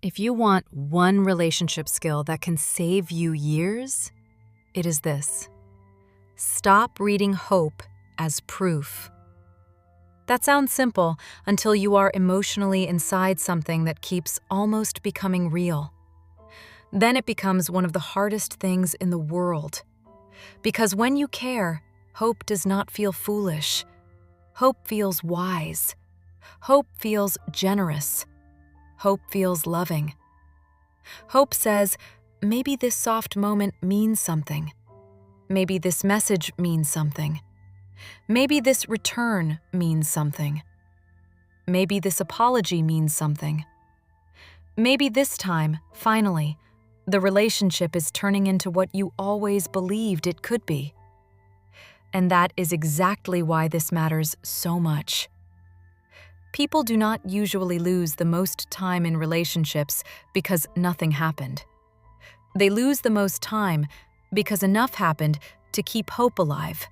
If you want one relationship skill that can save you years, it is this. Stop reading hope as proof. That sounds simple until you are emotionally inside something that keeps almost becoming real. Then it becomes one of the hardest things in the world. Because when you care, hope does not feel foolish. Hope feels wise. Hope feels generous. Hope feels loving. Hope says, maybe this soft moment means something. Maybe this message means something. Maybe this return means something. Maybe this apology means something. Maybe this time, finally, the relationship is turning into what you always believed it could be. And that is exactly why this matters so much. People do not usually lose the most time in relationships because nothing happened. They lose the most time because enough happened to keep hope alive.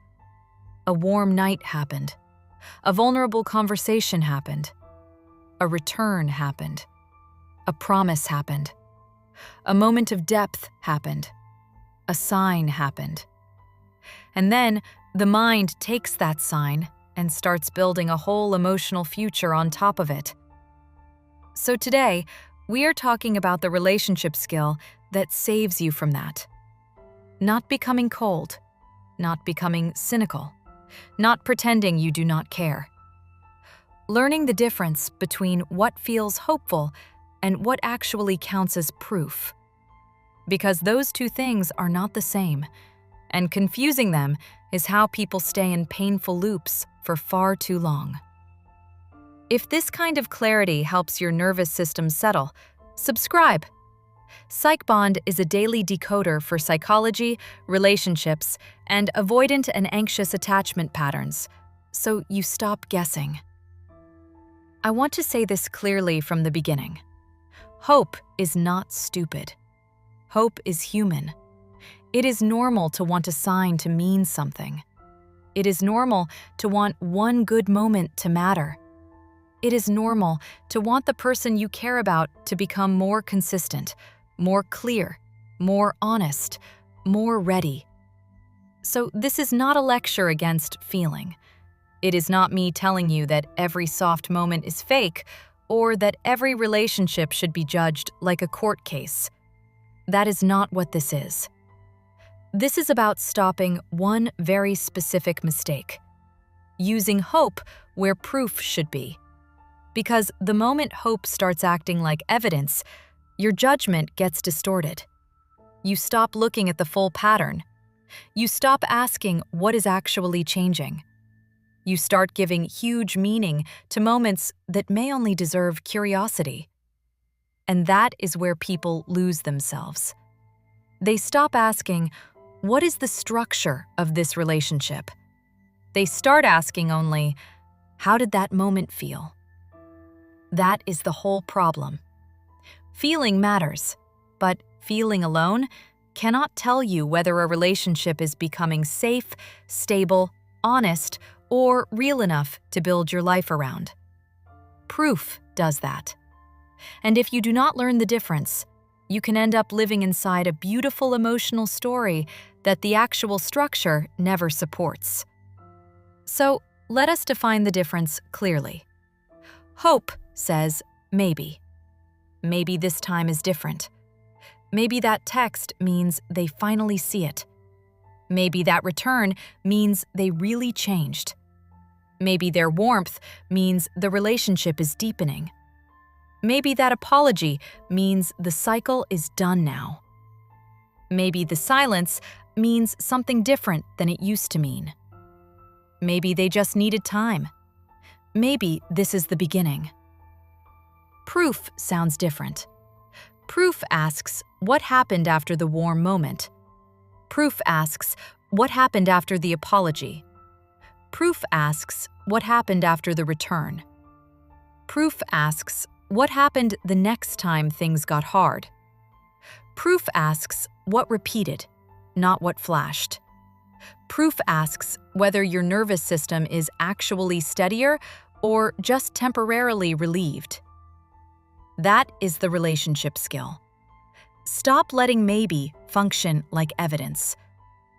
A warm night happened. A vulnerable conversation happened. A return happened. A promise happened. A moment of depth happened. A sign happened. And then the mind takes that sign and starts building a whole emotional future on top of it. So today, we are talking about the relationship skill that saves you from that. Not becoming cold, not becoming cynical, not pretending you do not care. Learning the difference between what feels hopeful and what actually counts as proof. Because those two things are not the same, and confusing them is how people stay in painful loops for far too long. If this kind of clarity helps your nervous system settle, subscribe. PsychBond is a daily decoder for psychology, relationships, and avoidant and anxious attachment patterns, so you stop guessing. I want to say this clearly from the beginning. Hope is not stupid. Hope is human. It is normal to want a sign to mean something. It is normal to want one good moment to matter. It is normal to want the person you care about to become more consistent, more clear, more honest, more ready. So this is not a lecture against feeling. It is not me telling you that every soft moment is fake or that every relationship should be judged like a court case. That is not what this is. This is about stopping one very specific mistake: using hope where proof should be. Because the moment hope starts acting like evidence, your judgment gets distorted. You stop looking at the full pattern. You stop asking what is actually changing. You start giving huge meaning to moments that may only deserve curiosity. And that is where people lose themselves. They stop asking, what is the structure of this relationship? They start asking only, how did that moment feel? That is the whole problem. Feeling matters, but feeling alone cannot tell you whether a relationship is becoming safe, stable, honest, or real enough to build your life around. Proof does that. And if you do not learn the difference, you can end up living inside a beautiful emotional story that the actual structure never supports. So, let us define the difference clearly. Hope says maybe. Maybe this time is different. Maybe that text means they finally see it. Maybe that return means they really changed. Maybe their warmth means the relationship is deepening. Maybe that apology means the cycle is done now. Maybe the silence means something different than it used to mean. Maybe they just needed time. Maybe this is the beginning. Proof sounds different. Proof asks, what happened after the warm moment? Proof asks, what happened after the apology? Proof asks, what happened after the return? Proof asks, what happened the next time things got hard? Proof asks, what repeated, not what flashed. Proof asks whether your nervous system is actually steadier or just temporarily relieved. That is the relationship skill. Stop letting maybe function like evidence,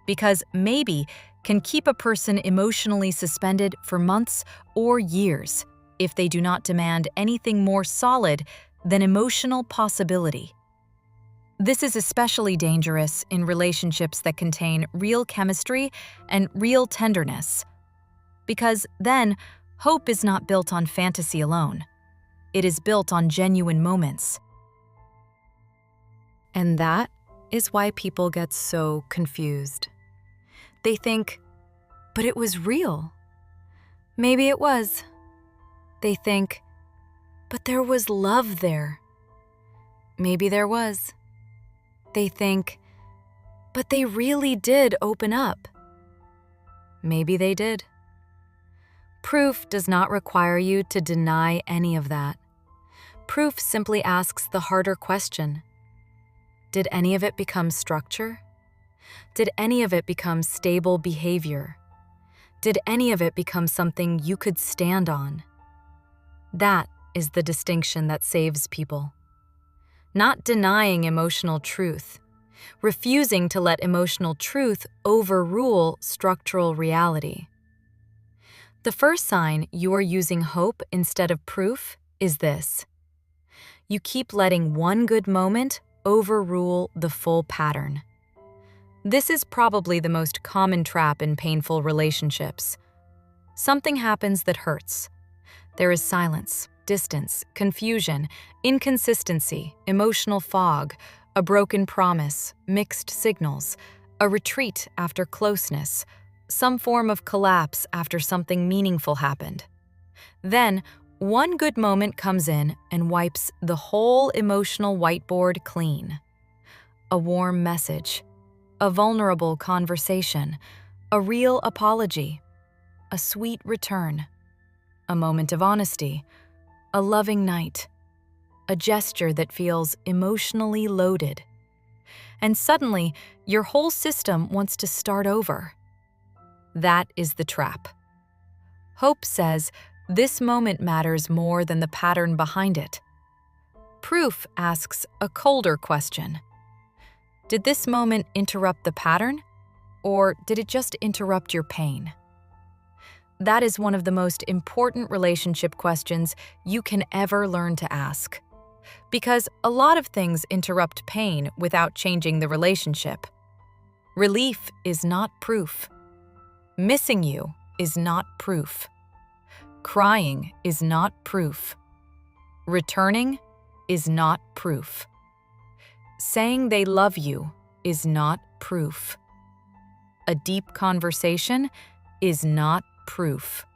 because maybe can keep a person emotionally suspended for months or years if they do not demand anything more solid than emotional possibility. This is especially dangerous in relationships that contain real chemistry and real tenderness, because then hope is not built on fantasy alone. It is built on genuine moments. And that is why people get so confused. They think, but it was real. Maybe it was. They think, but there was love there. Maybe there was. They think, but they really did open up. Maybe they did. Proof does not require you to deny any of that. Proof simply asks the harder question. Did any of it become structure? Did any of it become stable behavior? Did any of it become something you could stand on? That is the distinction that saves people. Not denying emotional truth, refusing to let emotional truth overrule structural reality. The first sign you are using hope instead of proof is this. You keep letting one good moment overrule the full pattern. This is probably the most common trap in painful relationships. Something happens that hurts. There is silence, distance, confusion, inconsistency, emotional fog, a broken promise, mixed signals, a retreat after closeness, some form of collapse after something meaningful happened. Then, one good moment comes in and wipes the whole emotional whiteboard clean. A warm message, a vulnerable conversation, a real apology, a sweet return, a moment of honesty, a loving night, a gesture that feels emotionally loaded. And suddenly, your whole system wants to start over. That is the trap. Hope says this moment matters more than the pattern behind it. Proof asks a colder question. Did this moment interrupt the pattern, or did it just interrupt your pain? That is one of the most important relationship questions you can ever learn to ask. Because a lot of things interrupt pain without changing the relationship. Relief is not proof. Missing you is not proof. Crying is not proof. Returning is not proof. Saying they love you is not proof. A deep conversation is not proof.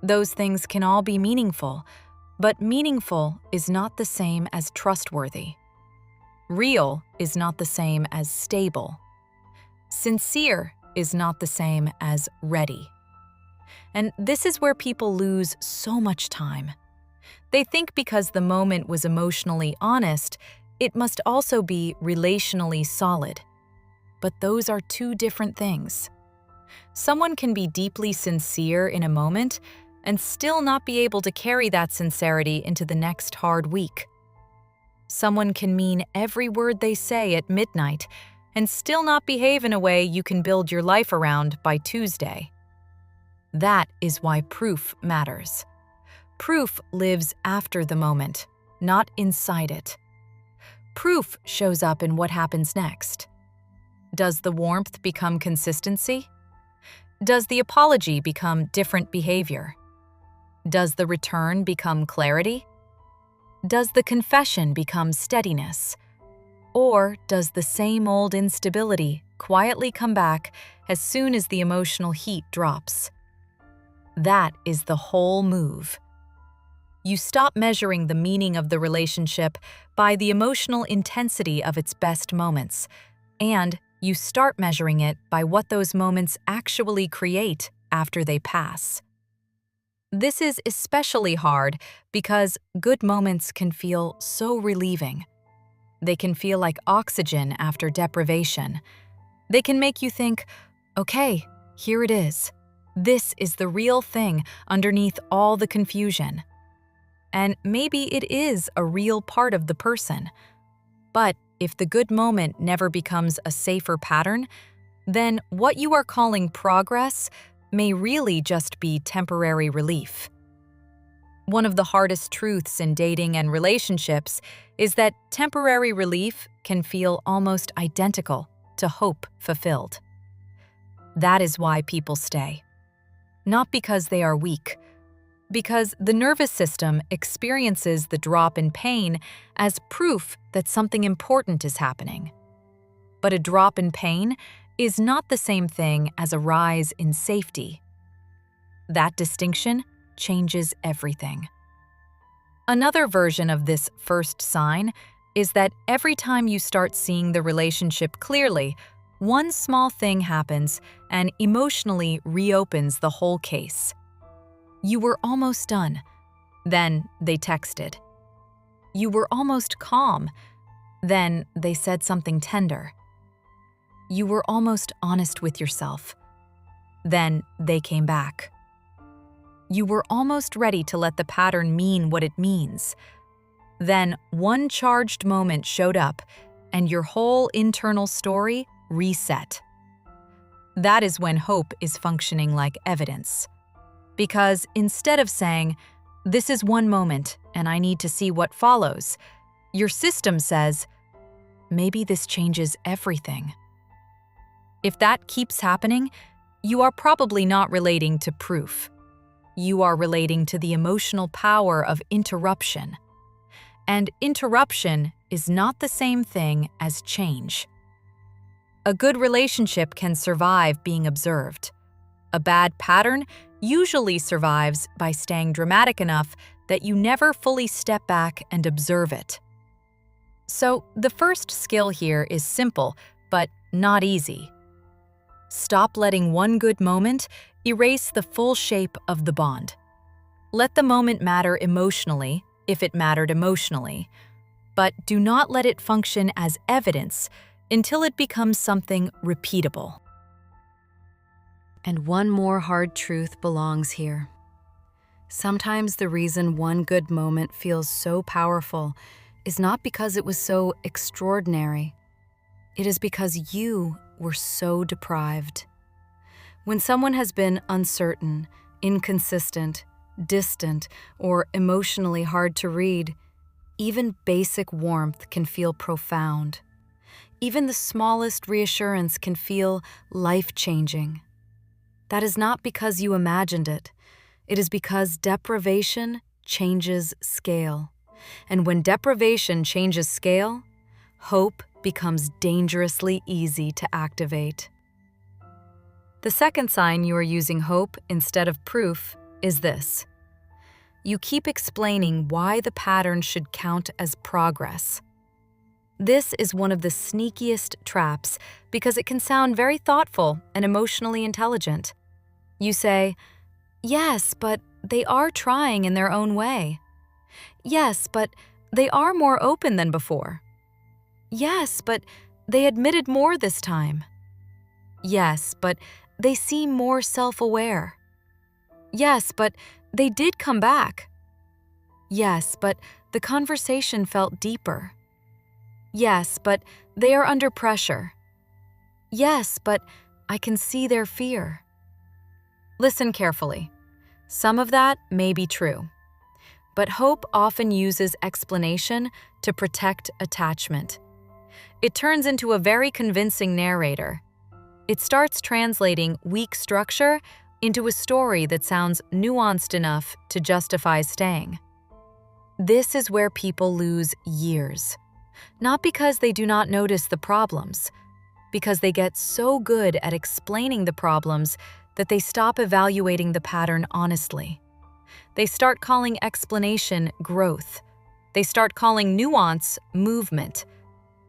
Those things can all be meaningful, but meaningful is not the same as trustworthy. Real is not the same as stable. Sincere is not the same as ready. And this is where people lose so much time. They think because the moment was emotionally honest, it must also be relationally solid. But those are two different things. Someone can be deeply sincere in a moment and still not be able to carry that sincerity into the next hard week. Someone can mean every word they say at midnight and still not behave in a way you can build your life around by Tuesday. That is why proof matters. Proof lives after the moment, not inside it. Proof shows up in what happens next. Does the warmth become consistency? Does the apology become different behavior? Does the return become clarity? Does the confession become steadiness? Or does the same old instability quietly come back as soon as the emotional heat drops? That is the whole move. You stop measuring the meaning of the relationship by the emotional intensity of its best moments, and you start measuring it by what those moments actually create after they pass. This is especially hard because good moments can feel so relieving. They can feel like oxygen after deprivation. They can make you think, okay, here it is. This is the real thing underneath all the confusion. and maybe it is a real part of the person. But if the good moment never becomes a safer pattern, then what you are calling progress may really just be temporary relief. One of the hardest truths in dating and relationships is that temporary relief can feel almost identical to hope fulfilled. That is why people stay. Not because they are weak, because the nervous system experiences the drop in pain as proof that something important is happening. But a drop in pain is not the same thing as a rise in safety. That distinction changes everything. Another version of this first sign is that every time you start seeing the relationship clearly, one small thing happens and emotionally reopens the whole case. You were almost done. Then they texted. You were almost calm. Then they said something tender. You were almost honest with yourself. Then they came back. You were almost ready to let the pattern mean what it means. Then one charged moment showed up, and your whole internal story reset. That is when hope is functioning like evidence. Because instead of saying, "This is one moment, and I need to see what follows," your system says, "Maybe this changes everything." If that keeps happening, you are probably not relating to proof. You are relating to the emotional power of interruption. And interruption is not the same thing as change. A good relationship can survive being observed. A bad pattern usually survives by staying dramatic enough that you never fully step back and observe it. So, the first skill here is simple, but not easy. Stop letting one good moment erase the full shape of the bond. Let the moment matter emotionally, if it mattered emotionally, but do not let it function as evidence until it becomes something repeatable. And one more hard truth belongs here. Sometimes the reason one good moment feels so powerful is not because it was so extraordinary. It is because you were so deprived. When someone has been uncertain, inconsistent, distant, or emotionally hard to read, even basic warmth can feel profound. Even the smallest reassurance can feel life-changing. That is not because you imagined it. It is because deprivation changes scale. And when deprivation changes scale, hope becomes dangerously easy to activate. The second sign you are using hope instead of proof is this. You keep explaining why the pattern should count as progress. This is one of the sneakiest traps because it can sound very thoughtful and emotionally intelligent. You say, "Yes, but they are trying in their own way. Yes, but they are more open than before. Yes, but they admitted more this time. Yes, but they seem more self-aware. Yes, but they did come back. Yes, but the conversation felt deeper. Yes, but they are under pressure. Yes, but I can see their fear." Listen carefully. Some of that may be true. But hope often uses explanation to protect attachment. It turns into a very convincing narrator. It starts translating weak structure into a story that sounds nuanced enough to justify staying. This is where people lose years. Not because they do not notice the problems, because they get so good at explaining the problems that they stop evaluating the pattern honestly. They start calling explanation growth. They start calling nuance movement.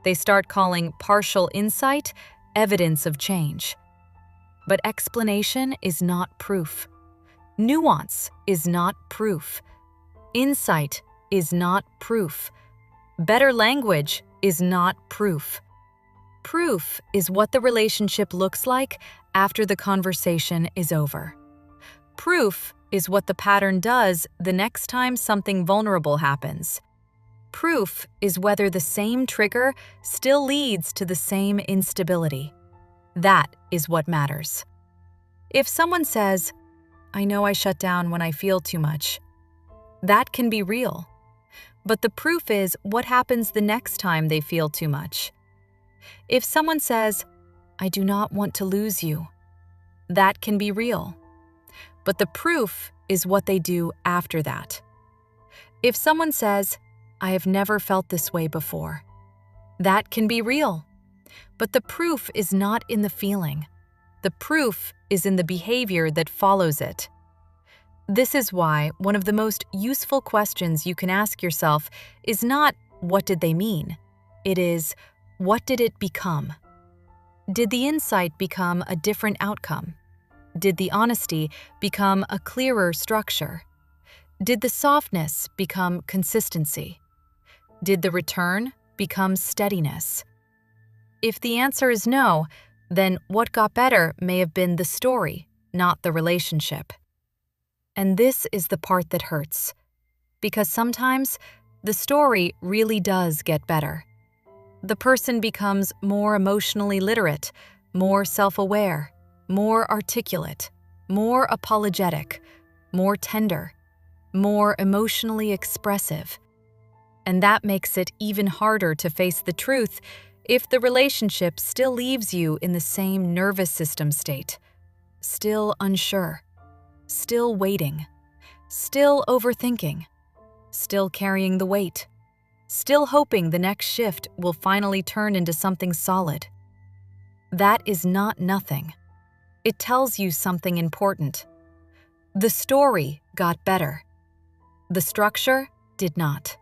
They start calling partial insight evidence of change. But explanation is not proof. Nuance is not proof. Insight is not proof. Better language is not proof. Proof is what the relationship looks like after the conversation is over. Proof is what the pattern does the next time something vulnerable happens. Proof is whether the same trigger still leads to the same instability. That is what matters. If someone says, "I know I shut down when I feel too much," that can be real. But the proof is what happens the next time they feel too much. If someone says, "I do not want to lose you," that can be real. But the proof is what they do after that. If someone says, "I have never felt this way before," that can be real. But the proof is not in the feeling. The proof is in the behavior that follows it. This is why one of the most useful questions you can ask yourself is not, "What did they mean?" It is, "What did it become?" Did the insight become a different outcome? Did the honesty become a clearer structure? Did the softness become consistency? Did the return become steadiness? If the answer is no, then what got better may have been the story, not the relationship. And this is the part that hurts, because sometimes the story really does get better. The person becomes more emotionally literate, more self-aware, more articulate, more apologetic, more tender, more emotionally expressive. And that makes it even harder to face the truth if the relationship still leaves you in the same nervous system state, still unsure, still waiting, still overthinking, still carrying the weight, still hoping the next shift will finally turn into something solid. That is not nothing. It tells you something important. The story got better. The structure did not.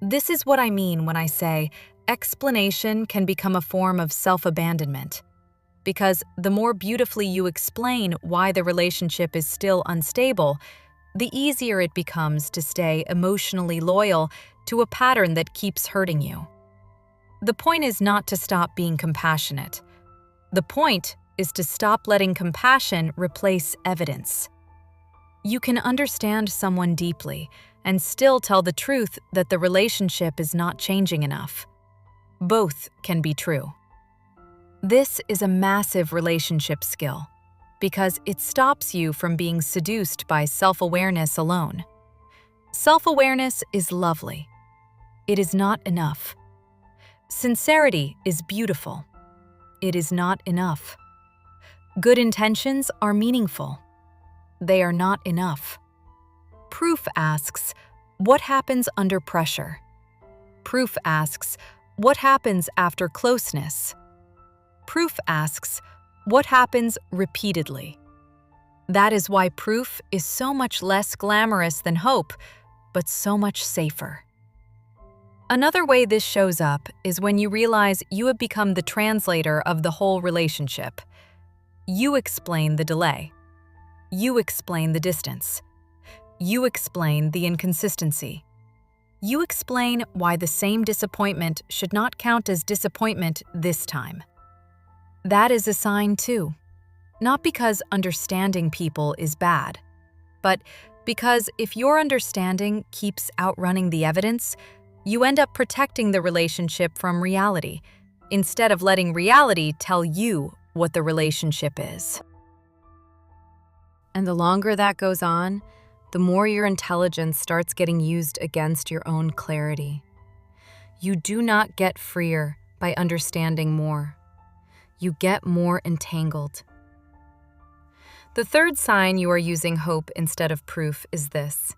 This is what I mean when I say explanation can become a form of self-abandonment. Because the more beautifully you explain why the relationship is still unstable, the easier it becomes to stay emotionally loyal to a pattern that keeps hurting you. The point is not to stop being compassionate. The point is to stop letting compassion replace evidence. You can understand someone deeply and still tell the truth that the relationship is not changing enough. Both can be true. This is a massive relationship skill because it stops you from being seduced by self-awareness alone. Self-awareness is lovely. It is not enough. Sincerity is beautiful. It is not enough. Good intentions are meaningful. They are not enough. Proof asks, what happens under pressure? Proof asks, what happens after closeness? Proof asks, what happens repeatedly? That is why proof is so much less glamorous than hope, but so much safer. Another way this shows up is when you realize you have become the translator of the whole relationship. You explain the delay. You explain the distance. You explain the inconsistency. You explain why the same disappointment should not count as disappointment this time. That is a sign too. Not because understanding people is bad, but because if your understanding keeps outrunning the evidence, you end up protecting the relationship from reality, instead of letting reality tell you what the relationship is. And the longer that goes on, the more your intelligence starts getting used against your own clarity. You do not get freer by understanding more. You get more entangled. The third sign you are using hope instead of proof is this.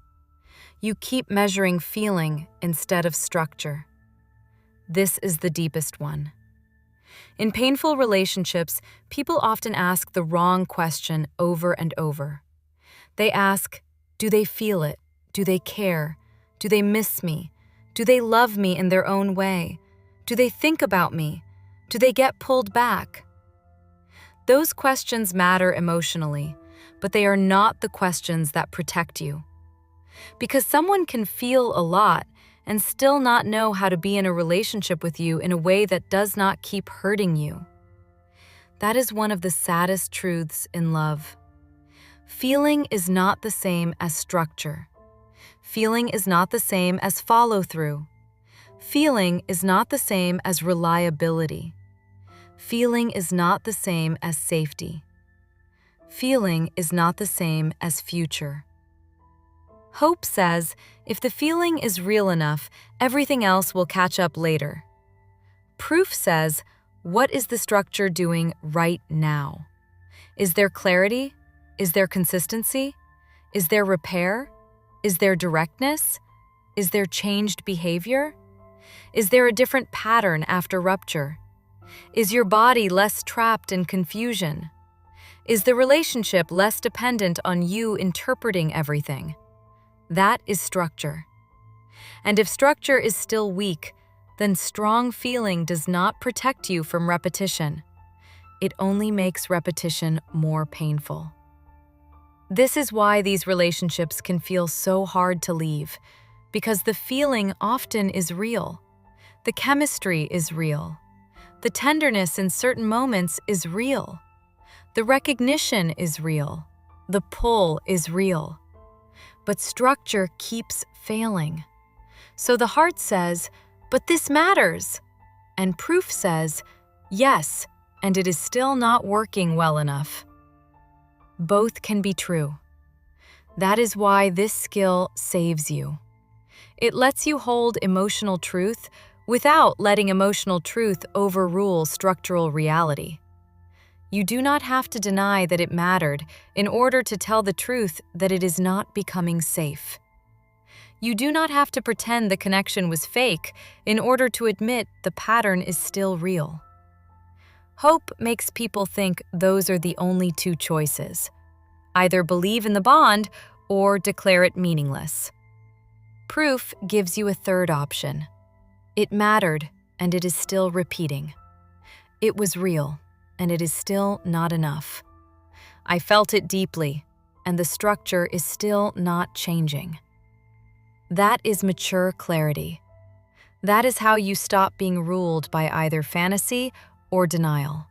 You keep measuring feeling instead of structure. This is the deepest one. In painful relationships, people often ask the wrong question over and over. They ask, do they feel it? Do they care? Do they miss me? Do they love me in their own way? Do they think about me? Do they get pulled back? Those questions matter emotionally, but they are not the questions that protect you. Because someone can feel a lot and still not know how to be in a relationship with you in a way that does not keep hurting you. That is one of the saddest truths in love. Feeling is not the same as structure. Feeling is not the same as follow-through. Feeling is not the same as reliability. Feeling is not the same as safety. Feeling is not the same as future. Hope says, if the feeling is real enough, everything else will catch up later. Proof says, what is the structure doing right now? Is there clarity? Is there consistency? Is there repair? Is there directness? Is there changed behavior? Is there a different pattern after rupture? Is your body less trapped in confusion? Is the relationship less dependent on you interpreting everything? That is structure. And if structure is still weak, then strong feeling does not protect you from repetition. It only makes repetition more painful. This is why these relationships can feel so hard to leave, because the feeling often is real. The chemistry is real. The tenderness in certain moments is real. The recognition is real. The pull is real. But structure keeps failing. So the heart says, but this matters. And proof says, yes, and it is still not working well enough. Both can be true. That is why this skill saves you. It lets you hold emotional truth without letting emotional truth overrule structural reality. You do not have to deny that it mattered in order to tell the truth that it is not becoming safe. You do not have to pretend the connection was fake in order to admit the pattern is still real. Hope makes people think those are the only two choices. Either believe in the bond or declare it meaningless. Proof gives you a third option. It mattered, and it is still repeating. It was real, and it is still not enough. I felt it deeply, and the structure is still not changing. That is mature clarity. That is how you stop being ruled by either fantasy or denial.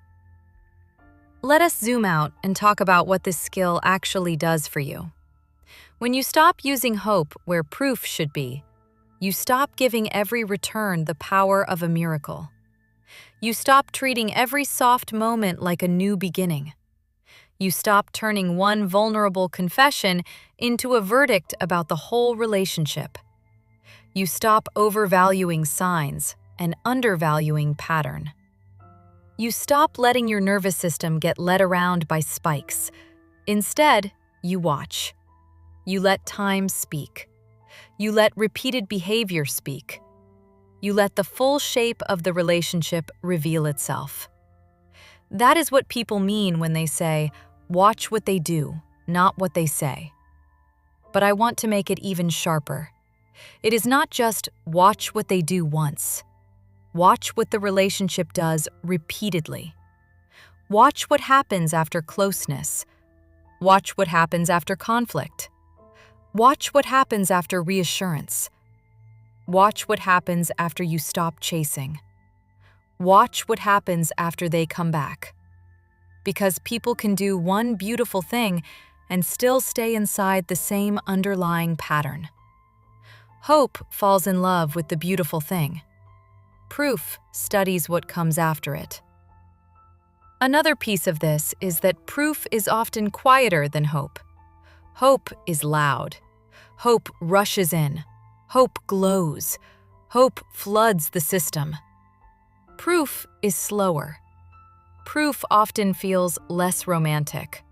Let us zoom out and talk about what this skill actually does for you. When you stop using hope where proof should be, you stop giving every return the power of a miracle. You stop treating every soft moment like a new beginning. You stop turning one vulnerable confession into a verdict about the whole relationship. You stop overvaluing signs and undervaluing pattern. You stop letting your nervous system get led around by spikes. Instead, you watch. You let time speak. You let repeated behavior speak. You let the full shape of the relationship reveal itself. That is what people mean when they say, watch what they do, not what they say. But I want to make it even sharper. It is not just watch what they do once. Watch what the relationship does repeatedly. Watch what happens after closeness. Watch what happens after conflict. Watch what happens after reassurance. Watch what happens after you stop chasing. Watch what happens after they come back. Because people can do one beautiful thing and still stay inside the same underlying pattern. Hope falls in love with the beautiful thing. Proof studies what comes after it. Another piece of this is that proof is often quieter than hope. Hope is loud. Hope rushes in. Hope glows. Hope floods the system. Proof is slower. Proof often feels less romantic.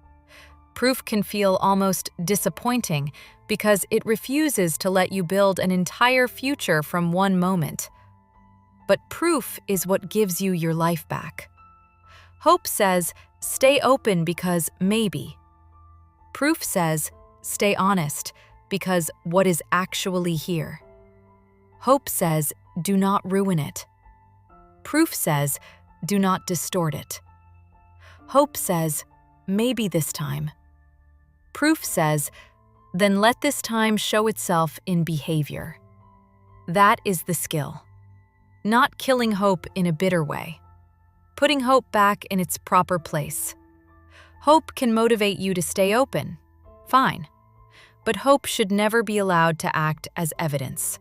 Proof can feel almost disappointing because it refuses to let you build an entire future from one moment. But proof is what gives you your life back. Hope says, stay open because maybe. Proof says, stay honest because what is actually here. Hope says, do not ruin it. Proof says, do not distort it. Hope says, maybe this time. Proof says, then let this time show itself in behavior. That is the skill. Not killing hope in a bitter way. Putting hope back in its proper place. Hope can motivate you to stay open, Fine. But hope should never be allowed to act as evidence.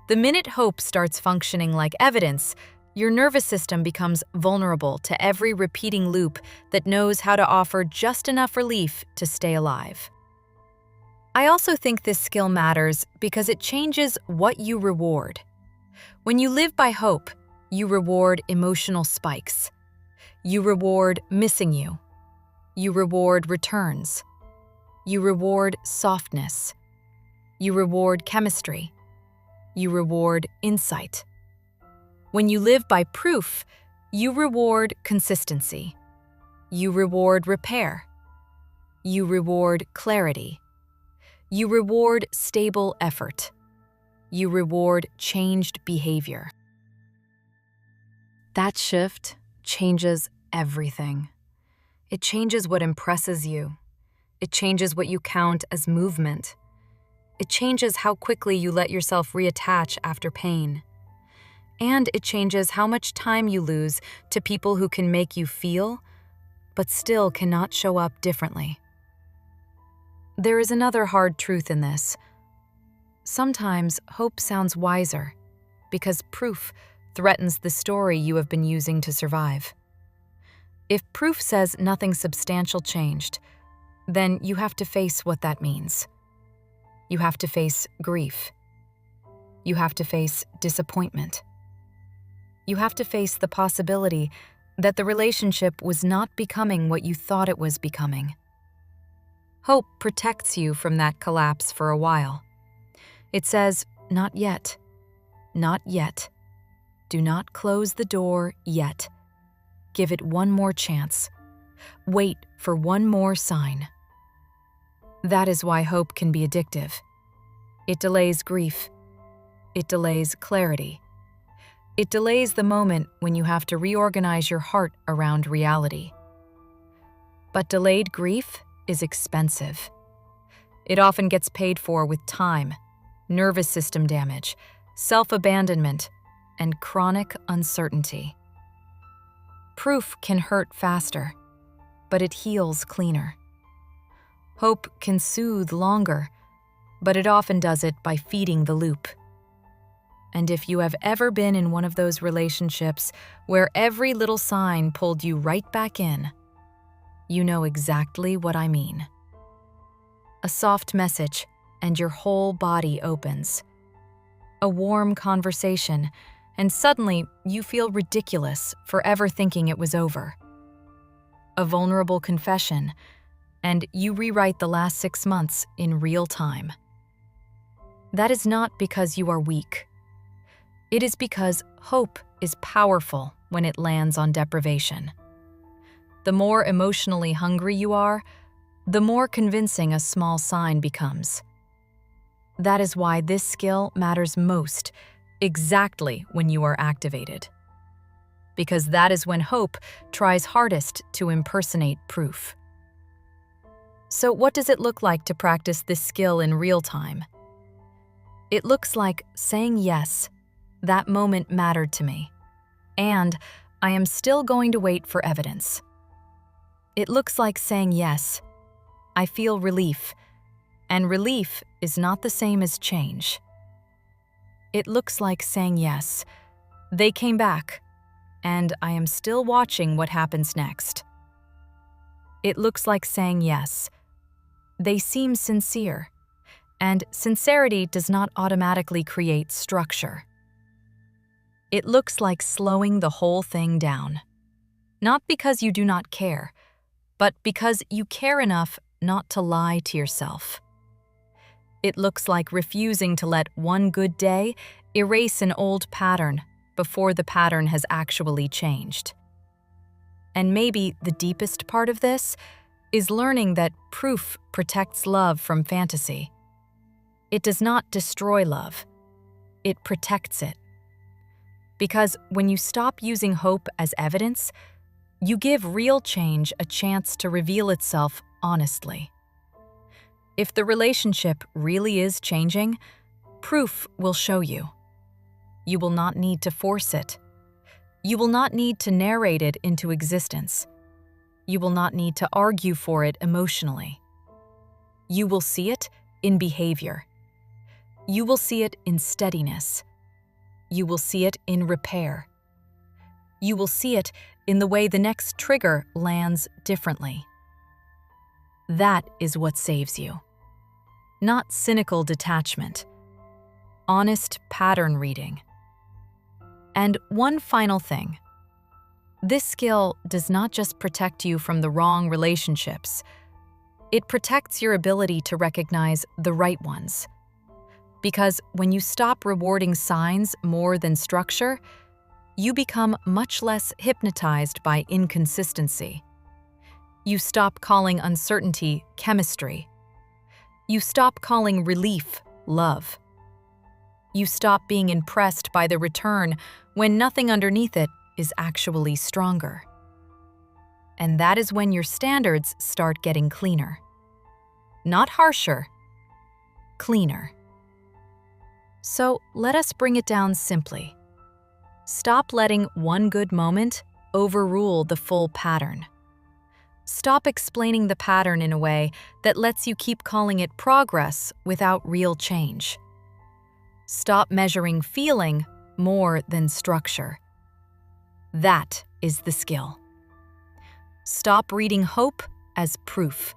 The minute hope starts functioning like evidence, your nervous system becomes vulnerable to every repeating loop that knows how to offer just enough relief to stay alive. I also think this skill matters because it changes what you reward. When you live by hope, you reward emotional spikes. You reward missing you. You reward returns. You reward softness. You reward chemistry. You reward insight. When you live by proof, you reward consistency. You reward repair. You reward clarity. You reward stable effort. You reward changed behavior. That shift changes everything. It changes what impresses you. It changes what you count as movement. It changes how quickly you let yourself reattach after pain. And it changes how much time you lose to people who can make you feel, but still cannot show up differently. There is another hard truth in this. Sometimes hope sounds wiser because proof threatens the story you have been using to survive. If proof says nothing substantial changed, then you have to face what that means. You have to face grief. You have to face disappointment. You have to face the possibility that the relationship was not becoming what you thought it was becoming. Hope protects you from that collapse for a while. It says, not yet, not yet. Do not close the door yet. Give it one more chance. Wait for one more sign. That is why hope can be addictive. It delays grief. It delays clarity. It delays the moment when you have to reorganize your heart around reality. But delayed grief is expensive. It often gets paid for with time, nervous system damage, self-abandonment, and chronic uncertainty. Proof can hurt faster, but it heals cleaner. Hope can soothe longer, but it often does it by feeding the loop. And if you have ever been in one of those relationships where every little sign pulled you right back in, you know exactly what I mean. A soft message, and your whole body opens. A warm conversation, and suddenly you feel ridiculous for ever thinking it was over. A vulnerable confession, and you rewrite the last 6 months in real time. That is not because you are weak. It is because hope is powerful when it lands on deprivation. The more emotionally hungry you are, the more convincing a small sign becomes. That is why this skill matters most exactly when you are activated. Because that is when hope tries hardest to impersonate proof. So what does it look like to practice this skill in real time? It looks like saying yes, that moment mattered to me, and I am still going to wait for evidence. It looks like saying yes, I feel relief, and relief is not the same as change. It looks like saying yes, they came back, and I am still watching what happens next. It looks like saying yes, they seem sincere, and sincerity does not automatically create structure. It looks like slowing the whole thing down, not because you do not care, but because you care enough not to lie to yourself. It looks like refusing to let one good day erase an old pattern before the pattern has actually changed. And maybe the deepest part of this is learning that proof protects love from fantasy. It does not destroy love. It protects it. Because when you stop using hope as evidence, you give real change a chance to reveal itself honestly. If the relationship really is changing, proof will show you. You will not need to force it. You will not need to narrate it into existence. You will not need to argue for it emotionally. You will see it in behavior. You will see it in steadiness. You will see it in repair. You will see it in the way the next trigger lands differently. That is what saves you. Not cynical detachment, honest pattern reading. And one final thing. This skill does not just protect you from the wrong relationships. It protects your ability to recognize the right ones. Because when you stop rewarding signs more than structure, you become much less hypnotized by inconsistency. You stop calling uncertainty chemistry. You stop calling relief love. You stop being impressed by the return when nothing underneath it is actually stronger. And that is when your standards start getting cleaner. Not harsher, cleaner. So let us bring it down simply. Stop letting one good moment overrule the full pattern. Stop explaining the pattern in a way that lets you keep calling it progress without real change. Stop measuring feeling more than structure. That is the skill. Stop reading hope as proof.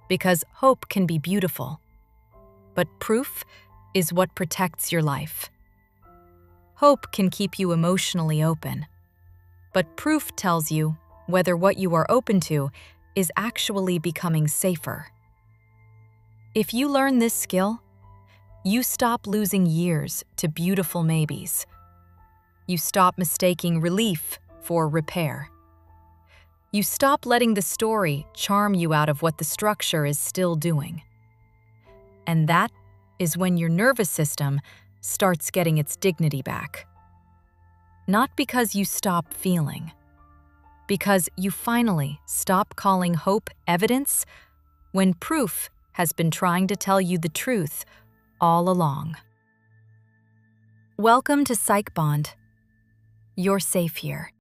Because hope can be beautiful, but proof is what protects your life. Hope can keep you emotionally open, but proof tells you whether what you are open to is actually becoming safer. If you learn this skill, you stop losing years to beautiful maybes. You stop mistaking relief for repair. You stop letting the story charm you out of what the structure is still doing. And that is when your nervous system starts getting its dignity back. Not because you stop feeling, because you finally stop calling hope evidence when proof has been trying to tell you the truth all along. Welcome to PsychBond. You're safe here.